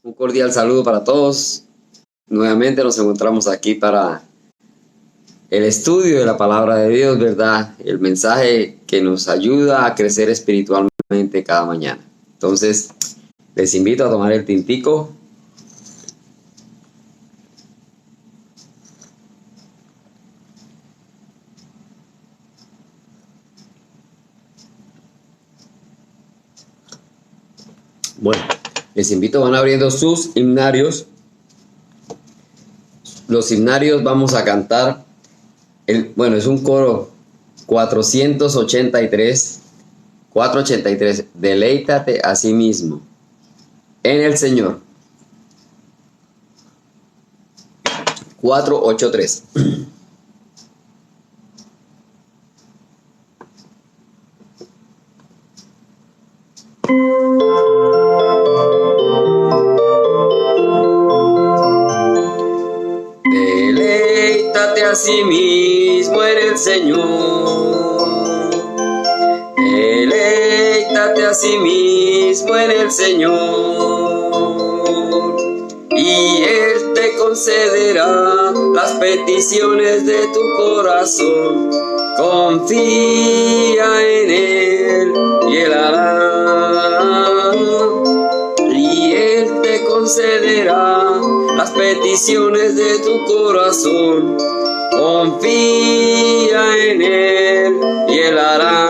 Un cordial saludo para todos. Nuevamente nos encontramos aquí para el estudio de la palabra de Dios, ¿verdad? El mensaje que nos ayuda a crecer espiritualmente cada mañana. Entonces, les invito a tomar el tintico. Bueno, les invito, van abriendo sus himnarios. Los himnarios vamos a cantar, es un coro 483, deleítate a sí mismo en el Señor. 483. Deleítate a sí mismo en el Señor. Deleítate a sí mismo en el Señor. Y Él te concederá las peticiones de tu corazón. Confía en Él y Él hará. Y Él te concederá las peticiones de tu corazón. Confía en Él y Él hará.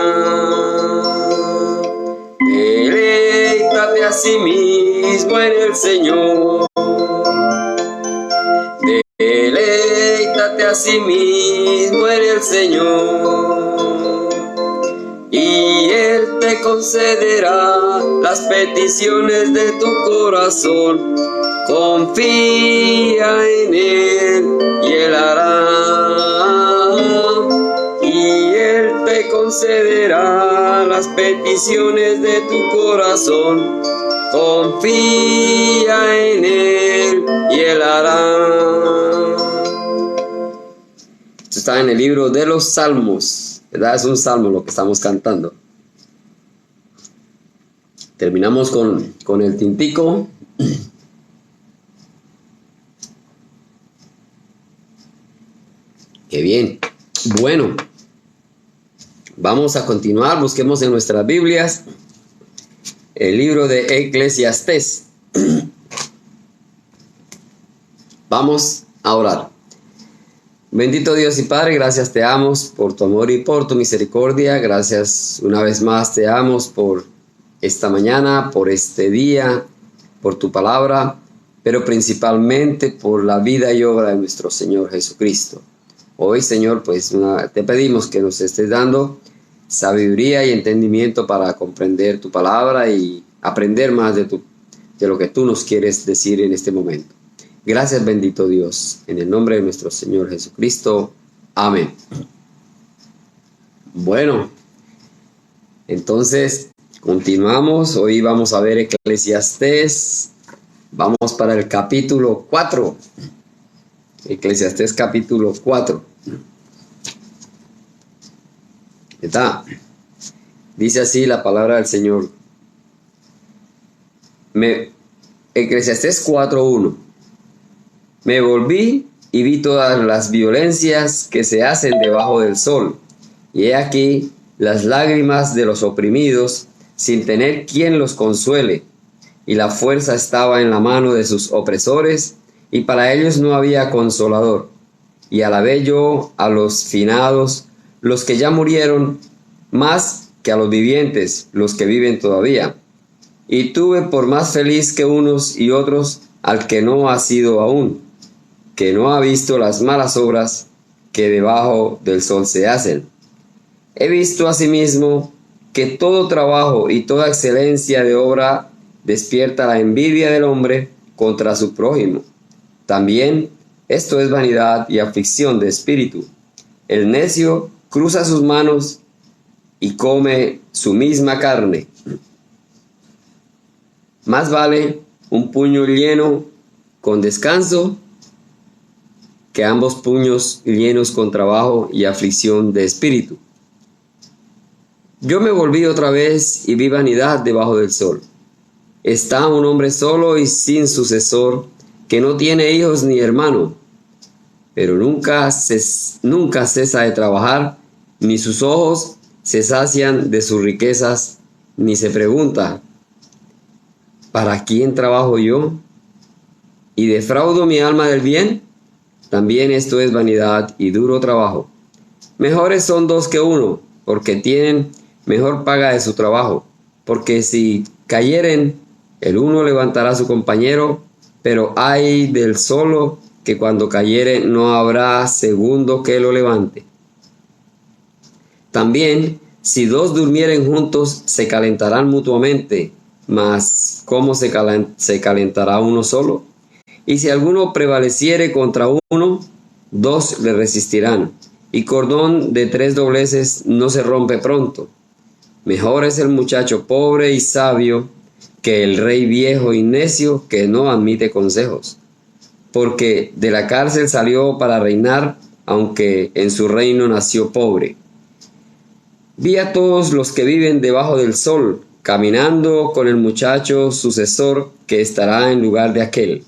Deleítate a sí mismo en el Señor. Deleítate a sí mismo en el Señor. Y Él te concederá las peticiones de tu corazón. Confía en Él y Él hará. Y Él te concederá las peticiones de tu corazón. Confía en Él y Él hará. Esto está en el libro de los Salmos, ¿verdad? Es un salmo lo que estamos cantando. Terminamos con el tintico. Qué bien. Bueno, vamos a continuar. Busquemos en nuestras Biblias el libro de Eclesiastés. Vamos a orar. Bendito Dios y Padre, gracias te damos por tu amor y por tu misericordia. Gracias una vez más te damos por esta mañana, por este día, por tu palabra, pero principalmente por la vida y obra de nuestro Señor Jesucristo. Hoy, Señor, pues te pedimos que nos estés dando sabiduría y entendimiento para comprender tu palabra y aprender más de lo que tú nos quieres decir en este momento. Gracias, bendito Dios, en el nombre de nuestro Señor Jesucristo. Amén. Bueno, entonces continuamos. Hoy vamos a ver Eclesiastés. Vamos para el capítulo 4. Eclesiastés capítulo 4. ¿Está? Dice así la palabra del Señor. Eclesiastés 4:1. Me volví y vi todas las violencias que se hacen debajo del sol, y he aquí las lágrimas de los oprimidos, sin tener quien los consuele, y la fuerza estaba en la mano de sus opresores, y para ellos no había consolador. Y alabé yo a los finados, los que ya murieron, más que a los vivientes, los que viven todavía. Y tuve por más feliz que unos y otros al que no ha sido aún, que no ha visto las malas obras que debajo del sol se hacen. He visto asimismo que todo trabajo y toda excelencia de obra despierta la envidia del hombre contra su prójimo. También esto es vanidad y aflicción de espíritu. El necio cruza sus manos y come su misma carne. Más vale un puño lleno con descanso que ambos puños llenos con trabajo y aflicción de espíritu. Yo me volví otra vez y vi vanidad debajo del sol. Está un hombre solo y sin sucesor, que no tiene hijos ni hermano, pero nunca cesa de trabajar, ni sus ojos se sacian de sus riquezas, ni se pregunta, ¿para quién trabajo yo? ¿Y defraudo mi alma del bien? También esto es vanidad y duro trabajo. Mejores son dos que uno, porque tienen mejor paga de su trabajo. Porque si cayeren, el uno levantará a su compañero, pero ay del solo, que cuando cayere no habrá segundo que lo levante. También, si dos durmieren juntos, se calentarán mutuamente, mas ¿cómo se calentará uno solo? Y si alguno prevaleciere contra uno, dos le resistirán, y cordón de tres dobleces no se rompe pronto. Mejor es el muchacho pobre y sabio que el rey viejo y necio que no admite consejos, porque de la cárcel salió para reinar, aunque en su reino nació pobre. Vi a todos los que viven debajo del sol, caminando con el muchacho sucesor que estará en lugar de aquel.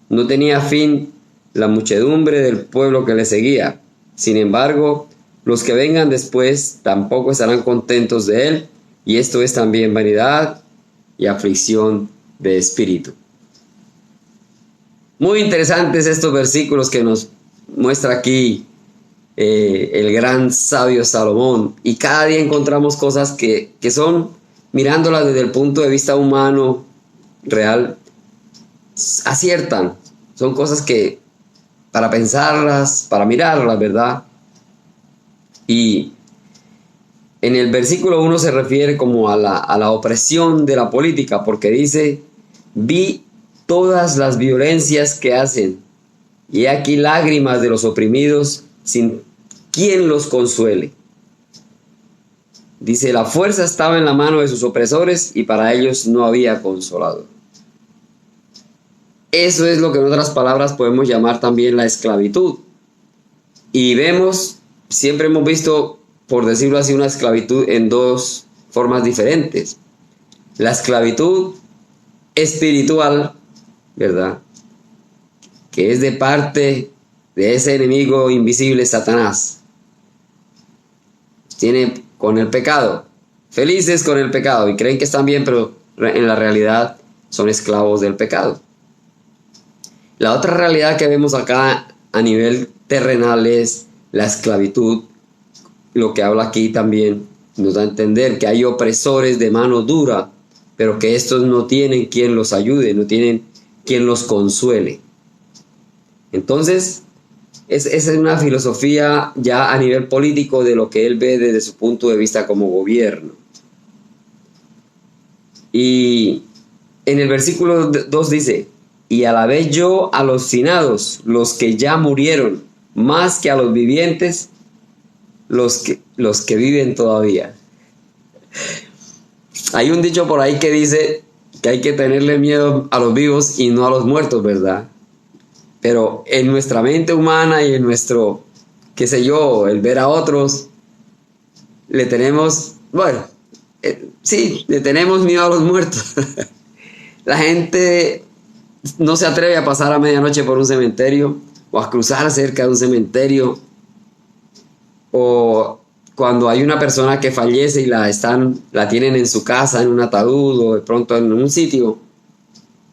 No tenía fin la muchedumbre del pueblo que le seguía. Sin embargo, los que vengan después tampoco estarán contentos de él, y esto es también vanidad y aflicción de espíritu. Muy interesantes estos versículos que nos muestra aquí el gran sabio Salomón, y cada día encontramos cosas que son, mirándolas desde el punto de vista humano, real, aciertan. Son cosas que para pensarlas, para mirarlas, ¿verdad? Y en el versículo 1 se refiere como a la opresión de la política, porque dice, vi todas las violencias que hacen, y aquí lágrimas de los oprimidos, sin quien los consuele. Dice, la fuerza estaba en la mano de sus opresores, y para ellos no había consolador. Eso es lo que en otras palabras podemos llamar también la esclavitud. Y vemos, siempre hemos visto, por decirlo así, una esclavitud en dos formas diferentes. La esclavitud espiritual, ¿verdad? Que es de parte de ese enemigo invisible, Satanás. Tiene con el pecado, felices con el pecado, y creen que están bien, pero en la realidad son esclavos del pecado. La otra realidad que vemos acá a nivel terrenal es la esclavitud. Lo que habla aquí también nos da a entender que hay opresores de mano dura, pero que estos no tienen quien los ayude, no tienen quien los consuele. Entonces, esa es una filosofía ya a nivel político de lo que él ve desde su punto de vista como gobierno. Y en el versículo 2 dice, y alabé yo a los finados, los que ya murieron, más que a los vivientes, los que viven todavía. Hay un dicho por ahí que dice que hay que tenerle miedo a los vivos y no a los muertos, ¿verdad? Pero en nuestra mente humana y en nuestro, qué sé yo, el ver a otros, le tenemos, bueno, sí, le tenemos miedo a los muertos. La gente no se atreve a pasar a medianoche por un cementerio o a cruzar cerca de un cementerio, o cuando hay una persona que fallece y la tienen en su casa, en un ataúd o de pronto en un sitio,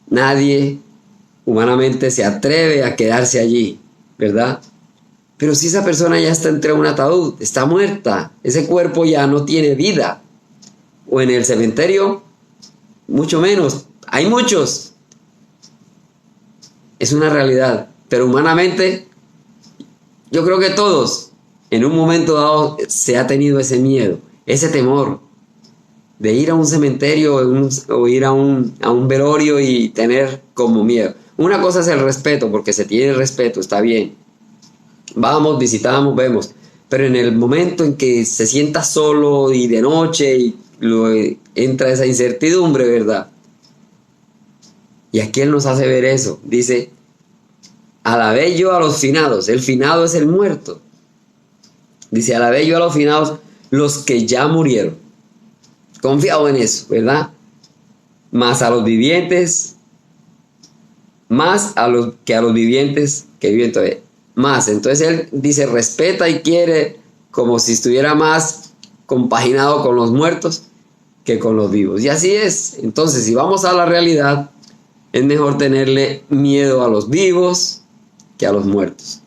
nadie humanamente se atreve a quedarse allí, ¿verdad? Pero si esa persona ya está entre un ataúd, está muerta, ese cuerpo ya no tiene vida, o en el cementerio, mucho menos, hay muchos. Es una realidad, pero humanamente, yo creo que todos, en un momento dado, se ha tenido ese miedo, ese temor de ir a un cementerio o ir a un velorio y tener como miedo. Una cosa es el respeto, porque se tiene respeto, está bien. Vamos, visitamos, vemos. Pero en el momento en que se sienta solo y de noche y entra esa incertidumbre, ¿verdad? Y aquí él nos hace ver eso. Dice, alabé yo a los finados. El finado es el muerto. Dice, alabé yo a los finados, los que ya murieron. Confiado en eso, ¿verdad? más a los vivientes, más a los que a los vivientes que viven todavía. Más. Entonces él dice, respeta y quiere como si estuviera más compaginado con los muertos que con los vivos. Y así es. Entonces, si vamos a la realidad, es mejor tenerle miedo a los vivos que a los muertos.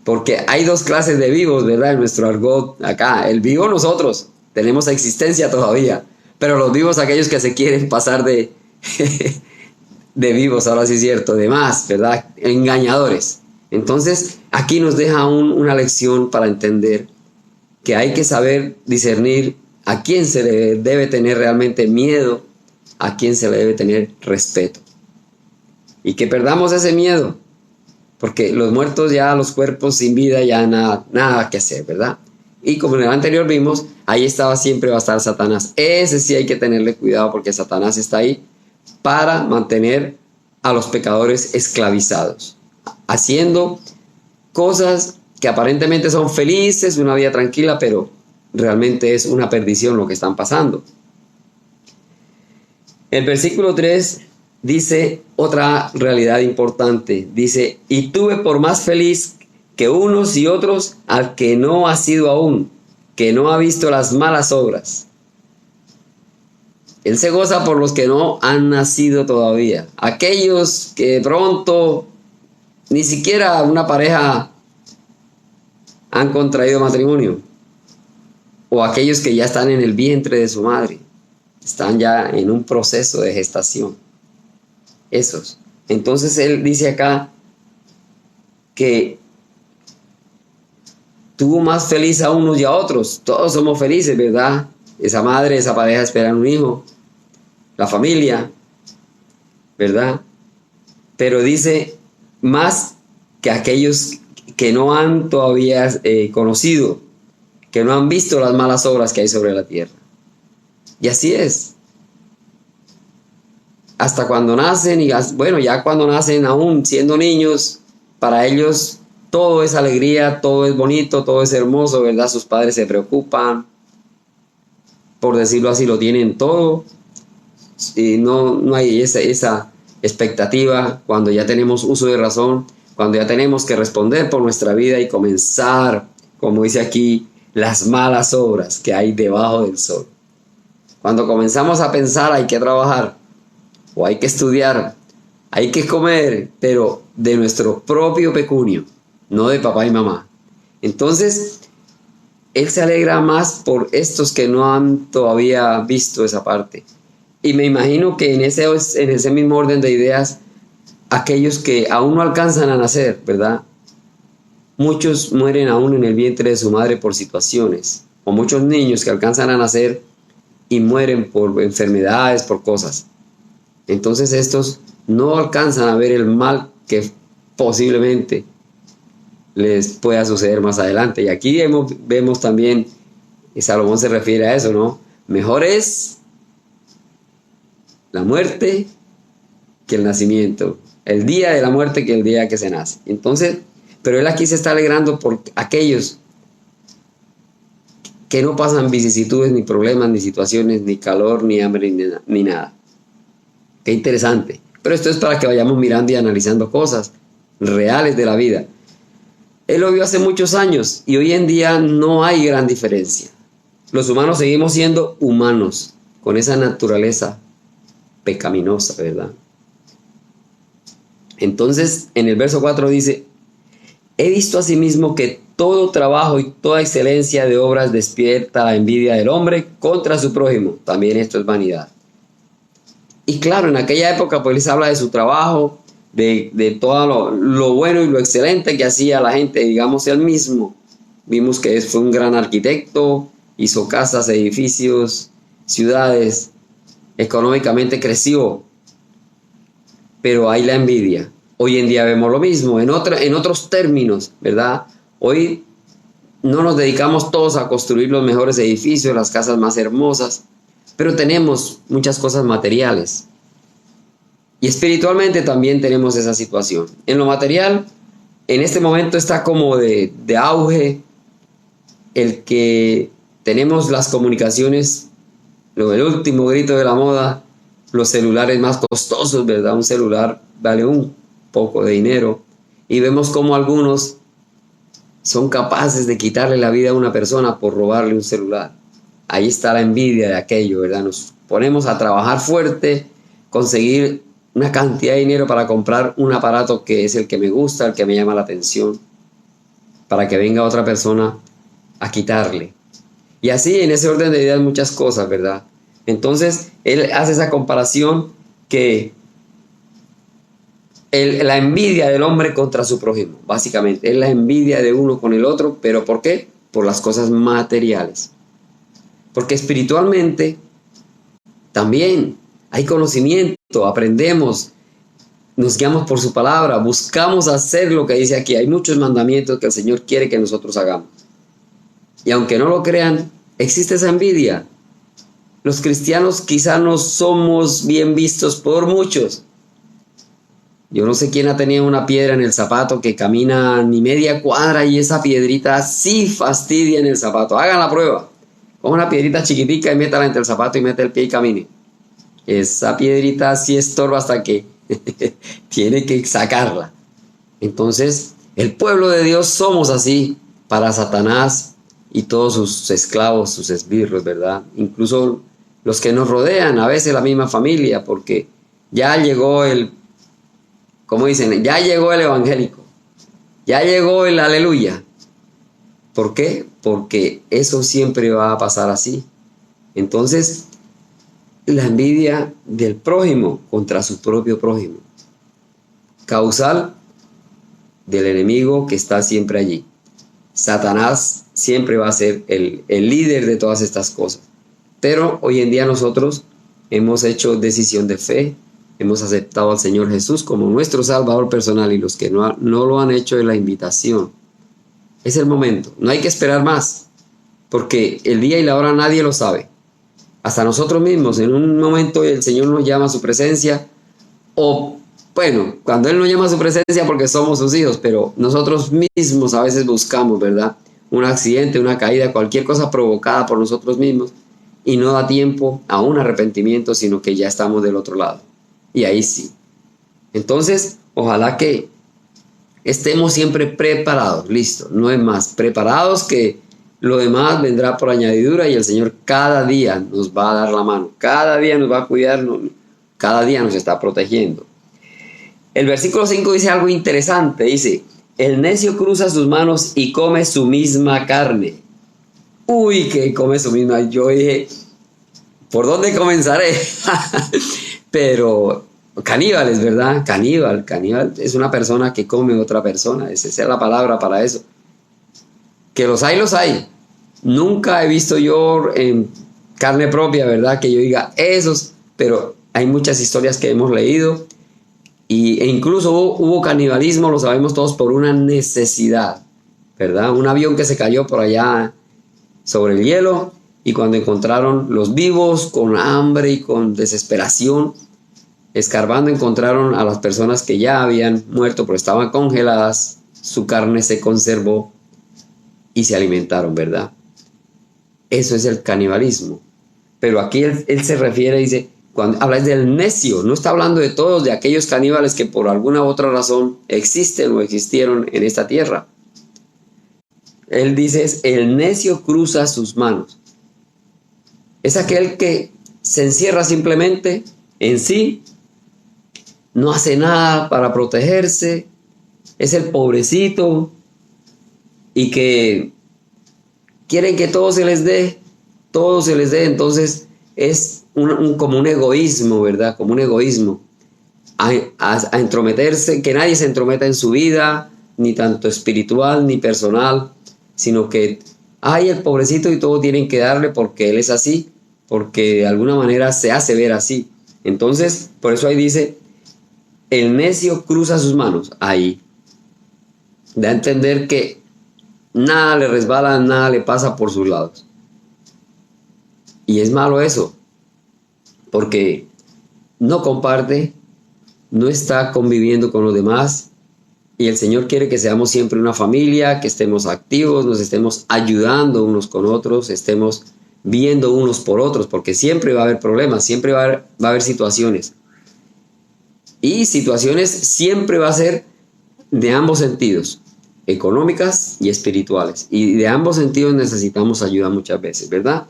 Porque hay dos clases de vivos, ¿verdad? En nuestro argot acá. El vivo nosotros, tenemos existencia todavía. Pero los vivos, aquellos que se quieren pasar de, de vivos, ahora sí es cierto, de más, ¿verdad? Engañadores. Entonces, aquí nos deja una lección para entender que hay que saber discernir a quién se le debe tener realmente miedo, a quién se le debe tener respeto. Y que perdamos ese miedo, porque los muertos ya, los cuerpos sin vida, ya nada que hacer, ¿verdad? Y como en el anterior vimos, ahí siempre va a estar Satanás. Ese sí hay que tenerle cuidado, porque Satanás está ahí para mantener a los pecadores esclavizados, haciendo cosas que aparentemente son felices, una vida tranquila, pero realmente es una perdición lo que están pasando. El versículo 3 dice otra realidad importante. Dice, y tuve por más feliz que unos y otros al que no ha sido aún, que no ha visto las malas obras. Él se goza por los que no han nacido todavía. Aquellos que de pronto ni siquiera una pareja han contraído matrimonio, o aquellos que ya están en el vientre de su madre, están ya en un proceso de gestación. Esos. Entonces él dice acá que tuvo más feliz a unos y a otros. Todos somos felices, ¿verdad? Esa madre, esa pareja esperan un hijo, la familia, ¿verdad? Pero dice más que aquellos que no han todavía conocido, que no han visto las malas obras que hay sobre la tierra. Y así es. Hasta cuando nacen, y bueno, ya cuando nacen aún siendo niños, para ellos todo es alegría, todo es bonito, todo es hermoso, ¿verdad? Sus padres se preocupan, por decirlo así, lo tienen todo. Y no hay esa expectativa cuando ya tenemos uso de razón, cuando ya tenemos que responder por nuestra vida y comenzar, como dice aquí, las malas obras que hay debajo del sol. Cuando comenzamos a pensar hay que trabajar, o hay que estudiar, hay que comer, pero de nuestro propio pecunio, no de papá y mamá. Entonces, él se alegra más por estos que no han todavía visto esa parte. Y me imagino que en ese mismo orden de ideas, aquellos que aún no alcanzan a nacer, ¿verdad? Muchos mueren aún en el vientre de su madre por situaciones, o muchos niños que alcanzan a nacer y mueren por enfermedades, por cosas. Entonces estos no alcanzan a ver el mal que posiblemente les pueda suceder más adelante. Y aquí vemos también, y Salomón se refiere a eso, ¿no? Mejor es la muerte que el nacimiento, el día de la muerte que el día que se nace. Entonces, pero él aquí se está alegrando por aquellos que no pasan vicisitudes, ni problemas, ni situaciones, ni calor, ni hambre, ni nada. Qué interesante. Pero esto es para que vayamos mirando y analizando cosas reales de la vida. Él lo vio hace muchos años y hoy en día no hay gran diferencia. Los humanos seguimos siendo humanos, con esa naturaleza pecaminosa, ¿verdad? Entonces, en el verso 4 dice, he visto asimismo que todo trabajo y toda excelencia de obras despierta la envidia del hombre contra su prójimo. También esto es vanidad. Y claro, en aquella época pues les habla de su trabajo, de todo lo bueno y lo excelente que hacía la gente, digamos él mismo. Vimos que fue un gran arquitecto, hizo casas, edificios, ciudades, económicamente creció. Pero hay la envidia. Hoy en día vemos lo mismo, en otros términos, ¿verdad? Hoy no nos dedicamos todos a construir los mejores edificios, las casas más hermosas, pero tenemos muchas cosas materiales. Y espiritualmente también tenemos esa situación. En lo material, en este momento está como de auge el que tenemos las comunicaciones, el último grito de la moda, los celulares más costosos, ¿verdad? Un celular vale un poco de dinero. Y vemos cómo algunos son capaces de quitarle la vida a una persona por robarle un celular. Ahí está la envidia de aquello, ¿verdad? Nos ponemos a trabajar fuerte, conseguir una cantidad de dinero para comprar un aparato que es el que me gusta, el que me llama la atención, para que venga otra persona a quitarle. Y así en ese orden de ideas muchas cosas, ¿verdad? Entonces él hace esa comparación que la envidia del hombre contra su prójimo, básicamente, es la envidia de uno con el otro, pero ¿por qué? Por las cosas materiales. Porque espiritualmente también hay conocimiento, aprendemos, nos guiamos por su palabra, buscamos hacer lo que dice aquí. Hay muchos mandamientos que el Señor quiere que nosotros hagamos. Y aunque no lo crean, existe esa envidia. Los cristianos quizá no somos bien vistos por muchos. Yo no sé quién ha tenido una piedra en el zapato que camina ni media cuadra y esa piedrita sí fastidia en el zapato. Hagan la prueba. Con una piedrita chiquitica y métala entre el zapato y mete el pie y camine. Esa piedrita sí estorba hasta que tiene que sacarla. Entonces, el pueblo de Dios somos así para Satanás y todos sus esclavos, sus esbirros, ¿verdad? Incluso los que nos rodean, a veces la misma familia, porque ya llegó como dicen, ya llegó el evangélico, ya llegó el aleluya. ¿Por qué? Porque eso siempre va a pasar así. Entonces, la envidia del prójimo contra su propio prójimo, causal del enemigo que está siempre allí. Satanás siempre va a ser el líder de todas estas cosas. Pero hoy en día nosotros hemos hecho decisión de fe, hemos aceptado al Señor Jesús como nuestro Salvador personal, y los que no lo han hecho, es la invitación. Es el momento, no hay que esperar más, porque el día y la hora nadie lo sabe. Hasta nosotros mismos, en un momento el Señor nos llama a su presencia, o bueno, cuando Él nos llama a su presencia porque somos sus hijos, pero nosotros mismos a veces buscamos, ¿verdad? Un accidente, una caída, cualquier cosa provocada por nosotros mismos, y no da tiempo a un arrepentimiento, sino que ya estamos del otro lado. Y ahí sí. Entonces, ojalá que estemos siempre preparados, listo, no es más, preparados, que lo demás vendrá por añadidura, y el Señor cada día nos va a dar la mano, cada día nos va a cuidar, cada día nos está protegiendo. El versículo 5 dice algo interesante, dice: el necio cruza sus manos y come su misma carne. Uy, que come su misma. Yo dije, ¿por dónde comenzaré? Pero caníbales, ¿verdad? Caníbal es una persona que come otra persona. Esa es la palabra para eso. Que los hay. Nunca he visto yo en carne propia, ¿verdad? Que yo diga esos, pero hay muchas historias que hemos leído, e incluso hubo canibalismo, lo sabemos todos, por una necesidad, ¿verdad? Un avión que se cayó por allá sobre el hielo, y cuando encontraron los vivos con hambre y con desesperación, escarbando, encontraron a las personas que ya habían muerto pero estaban congeladas, su carne se conservó y se alimentaron, ¿verdad? Eso es el canibalismo. Pero aquí él se refiere, dice, cuando habla del necio, no está hablando de todos, de aquellos caníbales que por alguna u otra razón existen o existieron en esta tierra. Él dice, el necio cruza sus manos. Es aquel que se encierra simplemente en sí, no hace nada para protegerse, es el pobrecito, y que quieren que todo se les dé, entonces es como un egoísmo, ¿verdad? Como un egoísmo, a entrometerse, que nadie se entrometa en su vida, ni tanto espiritual ni personal, sino que hay el pobrecito y todo tienen que darle porque él es así, porque de alguna manera se hace ver así. Entonces, por eso ahí dice, el necio cruza sus manos. Ahí da a entender que nada le resbala, nada le pasa por sus lados. Y es malo eso, porque no comparte, no está conviviendo con los demás, y el Señor quiere que seamos siempre una familia, que estemos activos, nos estemos ayudando unos con otros, estemos viendo unos por otros, porque siempre va a haber problemas, siempre va a haber situaciones. Y situaciones siempre va a ser de ambos sentidos, económicas y espirituales. Y de ambos sentidos necesitamos ayuda muchas veces, ¿verdad?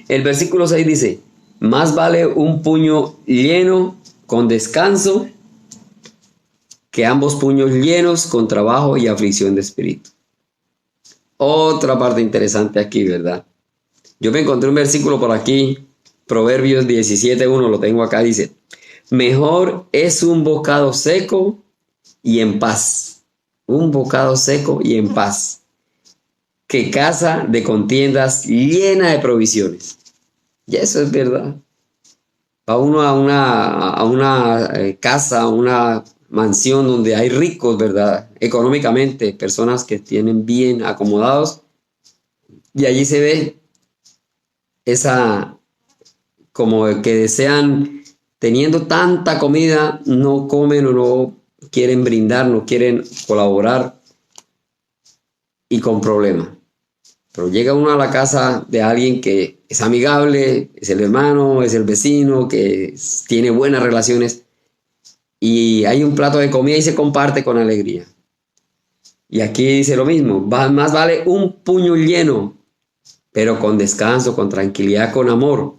El versículo 6 dice, más vale un puño lleno con descanso que ambos puños llenos con trabajo y aflicción de espíritu. Otra parte interesante aquí, ¿verdad? Yo me encontré un versículo por aquí, Proverbios 17:1, lo tengo acá, dice, mejor es un bocado seco y en paz, un bocado seco y en paz, que casa de contiendas llena de provisiones. Y eso es verdad. Va uno a una casa, a una mansión donde hay ricos, ¿verdad? Económicamente, personas que tienen bien acomodados, y allí se ve esa, como que desean, teniendo tanta comida, no comen o no quieren brindar, no quieren colaborar, y con problemas. Pero llega uno a la casa de alguien que es amigable, es el hermano, es el vecino, que tiene buenas relaciones, y hay un plato de comida y se comparte con alegría. Y aquí dice lo mismo, más vale un puño lleno, pero con descanso, con tranquilidad, con amor,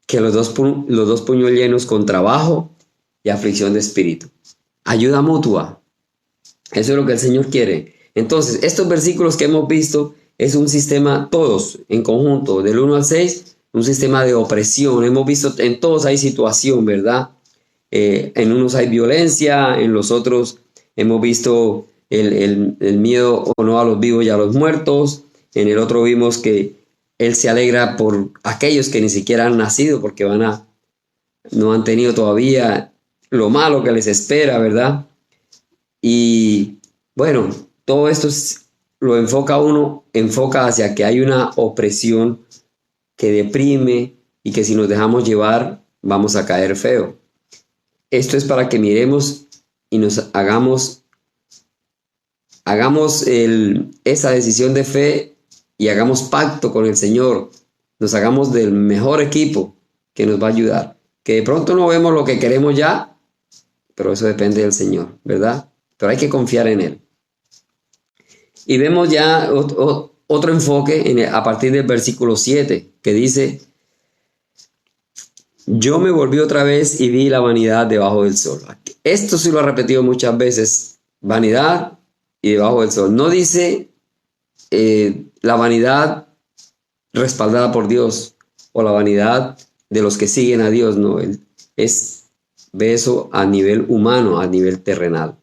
que los dos puños llenos con trabajo y aflicción de espíritu. Ayuda mutua. Eso es lo que el Señor quiere. Entonces, estos versículos que hemos visto es un sistema, todos en conjunto, del 1 al 6, un sistema de opresión. Hemos visto en todos hay situación, ¿verdad? En unos hay violencia, en los otros hemos visto el miedo o no a los vivos y a los muertos. En el otro vimos que Él se alegra por aquellos que ni siquiera han nacido porque no han tenido todavía lo malo que les espera, ¿verdad? Y bueno, todo esto lo enfoca hacia que hay una opresión que deprime y que si nos dejamos llevar vamos a caer feo. Esto es para que miremos y nos hagamos esa decisión de fe y hagamos pacto con el Señor. Nos hagamos del mejor equipo que nos va a ayudar. Que de pronto no vemos lo que queremos ya, pero eso depende del Señor, ¿verdad? Pero hay que confiar en Él. Y vemos ya otro enfoque a partir del versículo 7, que dice, yo me volví otra vez y vi la vanidad debajo del sol. Esto sí lo ha repetido muchas veces, vanidad y debajo del sol. No dice la vanidad respaldada por Dios o la vanidad de los que siguen a Dios, no, ve eso a nivel humano, a nivel terrenal,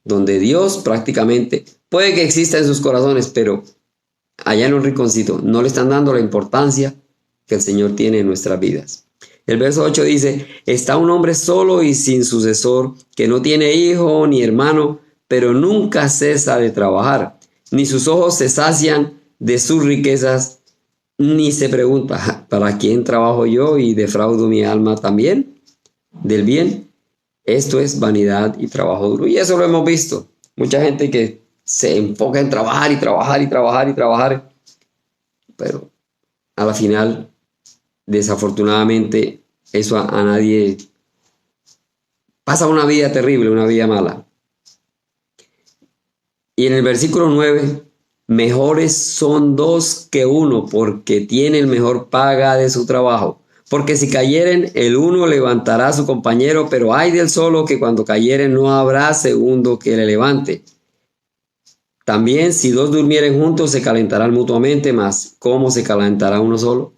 donde Dios prácticamente puede que exista en sus corazones, pero allá en un rinconcito no le están dando la importancia que el Señor tiene en nuestras vidas. El verso 8 dice, está un hombre solo y sin sucesor, que no tiene hijo ni hermano, pero nunca cesa de trabajar, ni sus ojos se sacian de sus riquezas, ni se pregunta, ¿para quién trabajo yo y defraudo mi alma también del bien? Esto es vanidad y trabajo duro. Y eso lo hemos visto. Mucha gente que se enfoca en trabajar y trabajar y trabajar y trabajar, pero a la final, desafortunadamente, eso a nadie pasa una vida terrible, una vida mala. Y en el versículo 9, mejores son dos que uno, porque tienen mejor paga de su trabajo. Porque si cayeren, el uno levantará a su compañero, pero ay del solo que cuando cayeren no habrá segundo que le levante. También si dos durmieren juntos se calentarán mutuamente, mas ¿cómo se calentará uno solo?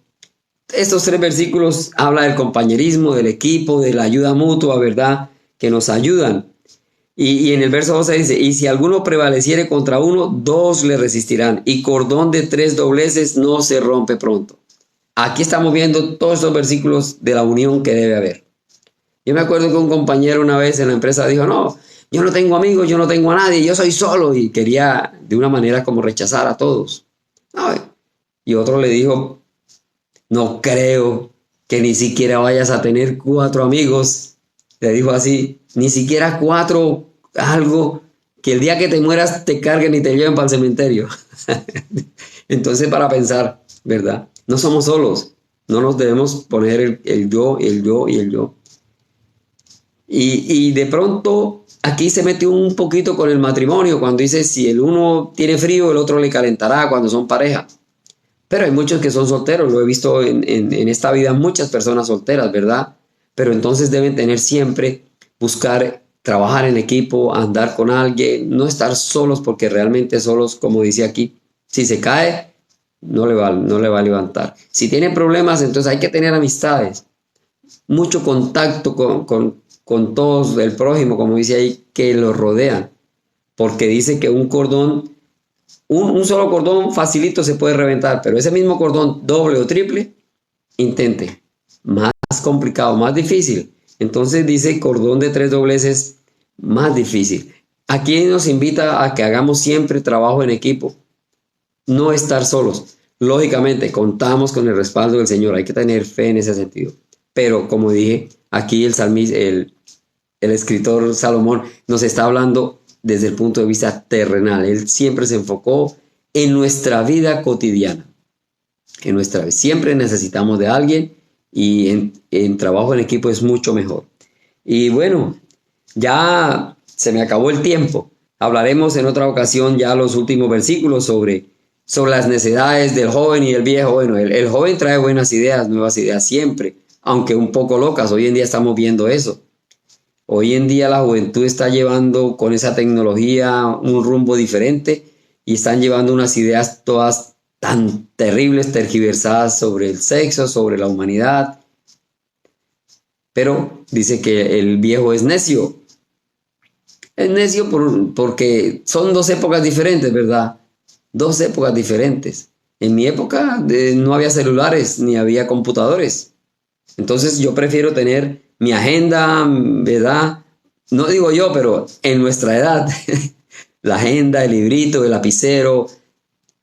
Estos 3 versículos hablan del compañerismo, del equipo, de la ayuda mutua, ¿verdad? Que nos ayudan. Y en el verso 12 dice, y si alguno prevaleciere contra uno, 2 le resistirán, y cordón de 3 dobleces no se rompe pronto. Aquí estamos viendo todos estos versículos de la unión que debe haber. Yo me acuerdo que un compañero una vez en la empresa dijo, no, yo no tengo amigos, yo no tengo a nadie, yo soy solo, y quería de una manera como rechazar a todos. No, y otro le dijo, no creo que ni siquiera vayas a tener 4 amigos. Le dijo así, ni siquiera 4, algo que el día que te mueras te carguen y te lleven para el cementerio. Entonces, para pensar, ¿verdad? No somos solos. No nos debemos poner el yo, el yo y el yo. Y de pronto aquí se metió un poquito con el matrimonio, cuando dice si el uno tiene frío, el otro le calentará cuando son pareja. Pero hay muchos que son solteros, lo he visto en esta vida, muchas personas solteras, ¿verdad? Pero entonces deben tener siempre, buscar trabajar en equipo, andar con alguien, no estar solos, porque realmente solos, como dice aquí, si se cae, no le va a levantar. Si tiene problemas, entonces hay que tener amistades, mucho contacto con todos el prójimo, como dice ahí, que lo rodean, porque dice que un cordón, un solo cordón facilito se puede reventar, pero ese mismo cordón doble o triple, intente, más complicado, más difícil. Entonces dice cordón de tres dobleces, más difícil. Aquí nos invita a que hagamos siempre trabajo en equipo, no estar solos. Lógicamente, contamos con el respaldo del Señor, hay que tener fe en ese sentido. Pero como dije, aquí el escritor Salomón nos está hablando desde el punto de vista terrenal. Él siempre se enfocó en nuestra vida cotidiana. En nuestra vida. Siempre necesitamos de alguien y en trabajo en equipo es mucho mejor. Y bueno, ya se me acabó el tiempo. Hablaremos en otra ocasión ya los últimos versículos sobre las necesidades del joven y el viejo. Bueno, el joven trae buenas ideas, nuevas ideas siempre, aunque un poco locas. Hoy en día estamos viendo eso. Hoy en día la juventud está llevando con esa tecnología un rumbo diferente y están llevando unas ideas todas tan terribles, tergiversadas sobre el sexo, sobre la humanidad. Pero dice que el viejo es necio. Es necio porque son dos épocas diferentes, ¿verdad? Dos épocas diferentes. En mi época no había celulares ni había computadores. Entonces yo prefiero tener mi agenda, ¿verdad? No digo yo, pero en nuestra edad, la agenda, el librito, el lapicero,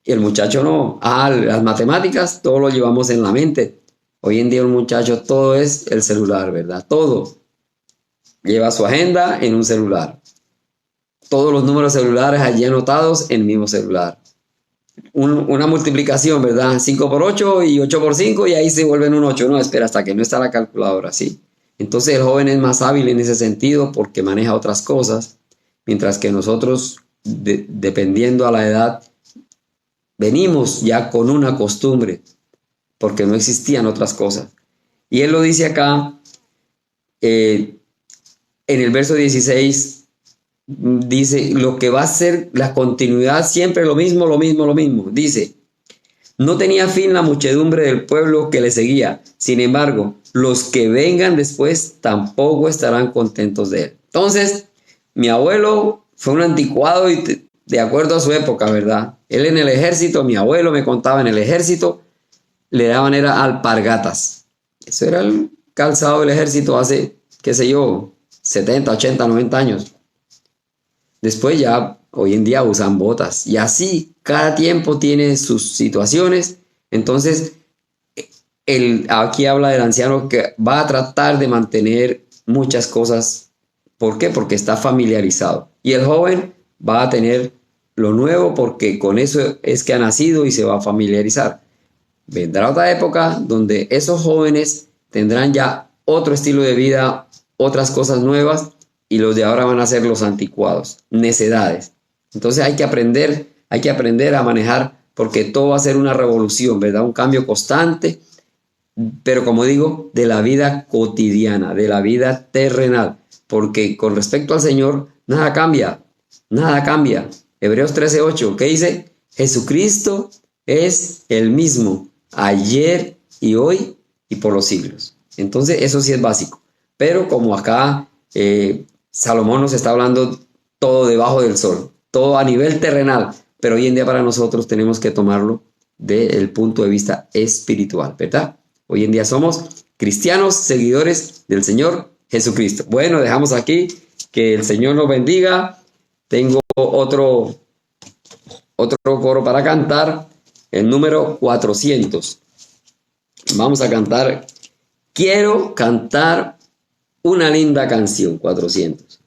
y el muchacho no. Las matemáticas, todo lo llevamos en la mente. Hoy en día un muchacho todo es el celular, ¿verdad? Todo. Lleva su agenda en un celular. Todos los números celulares allí anotados en el mismo celular. Una multiplicación, ¿verdad? 5 por 8 y 8 por 5 y ahí se vuelven un 8. No, espera, hasta que no está la calculadora, ¿sí? Entonces el joven es más hábil en ese sentido porque maneja otras cosas, mientras que nosotros, dependiendo a la edad, venimos ya con una costumbre, porque no existían otras cosas. Y él lo dice acá, en el verso 16, dice, lo que va a ser la continuidad, siempre lo mismo, lo mismo, lo mismo. Dice, no tenía fin la muchedumbre del pueblo que le seguía. Sin embargo, los que vengan después tampoco estarán contentos de él. Entonces, mi abuelo fue un anticuado y de acuerdo a su época, ¿verdad? Él en el ejército, mi abuelo me contaba, en el ejército le daban era alpargatas. Eso era el calzado del ejército hace, qué sé yo, 70, 80, 90 años. Después ya, hoy en día usan botas. Y así, cada tiempo tiene sus situaciones. Entonces, aquí habla del anciano que va a tratar de mantener muchas cosas. ¿Por qué? Porque está familiarizado. Y el joven va a tener lo nuevo porque con eso es que ha nacido y se va a familiarizar. Vendrá otra época donde esos jóvenes tendrán ya otro estilo de vida, otras cosas nuevas, y los de ahora van a ser los anticuados, necedades. Entonces hay que aprender a manejar, porque todo va a ser una revolución, ¿verdad? Un cambio constante, pero como digo, de la vida cotidiana, de la vida terrenal, porque con respecto al Señor, nada cambia, nada cambia. Hebreos 13:8, ¿qué dice? Jesucristo es el mismo ayer y hoy y por los siglos. Entonces eso sí es básico. Pero como acá Salomón nos está hablando todo debajo del sol, todo a nivel terrenal, pero hoy en día para nosotros tenemos que tomarlo desde el punto de vista espiritual, ¿verdad? Hoy en día somos cristianos, seguidores del Señor Jesucristo. Bueno, dejamos aquí, que el Señor nos bendiga. Tengo otro coro para cantar, el número 400. Vamos a cantar, quiero cantar una linda canción, 400.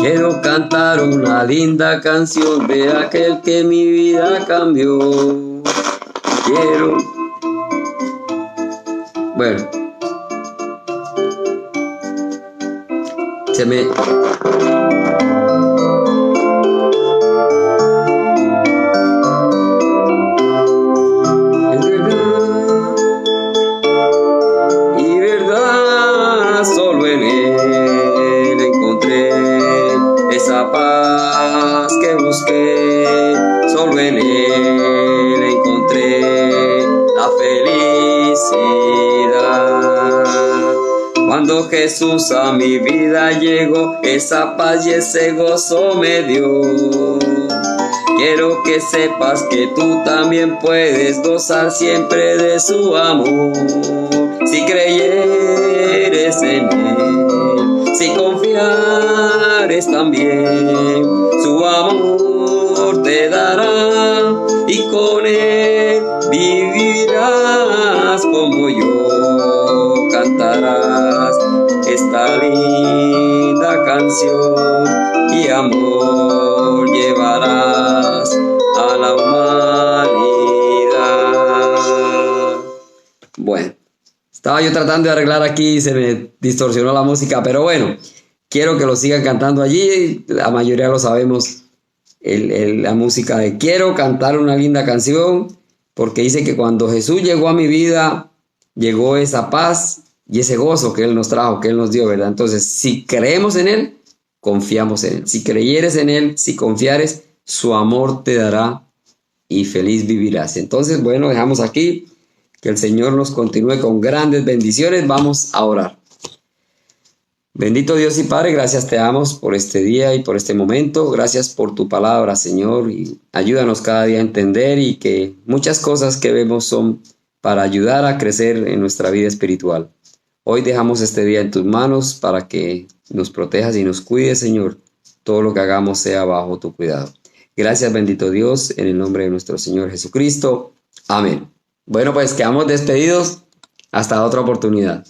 Quiero cantar una linda canción de aquel que mi vida cambió. Quiero... Bueno, se me... Solo en Él encontré esa paz que busqué. Solo en Él encontré la felicidad. Cuando Jesús a mi vida llegó, esa paz y ese gozo me dio. Quiero que sepas que tú también puedes gozar siempre de su amor. Si creyeres en Él, si confiares también, su amor te dará y con Él vivirás como yo. Cantarás esta linda canción y amor llevarás a la humanidad. Bueno, estaba yo tratando de arreglar aquí y se me distorsionó la música, pero bueno, quiero que lo sigan cantando allí. La mayoría lo sabemos, la música de quiero cantar una linda canción, porque dice que cuando Jesús llegó a mi vida, llegó esa paz y ese gozo que Él nos trajo, que Él nos dio, ¿verdad? Entonces, si creemos en Él, confiamos en Él. Si creyeres en Él, si confiares, su amor te dará y feliz vivirás. Entonces, bueno, dejamos aquí. Que el Señor nos continúe con grandes bendiciones. Vamos a orar. Bendito Dios y Padre, gracias te damos por este día y por este momento. Gracias por tu palabra, Señor. Y ayúdanos cada día a entender y que muchas cosas que vemos son para ayudar a crecer en nuestra vida espiritual. Hoy dejamos este día en tus manos para que nos protejas y nos cuides, Señor. Todo lo que hagamos sea bajo tu cuidado. Gracias, bendito Dios, en el nombre de nuestro Señor Jesucristo. Amén. Bueno, pues quedamos despedidos. Hasta otra oportunidad.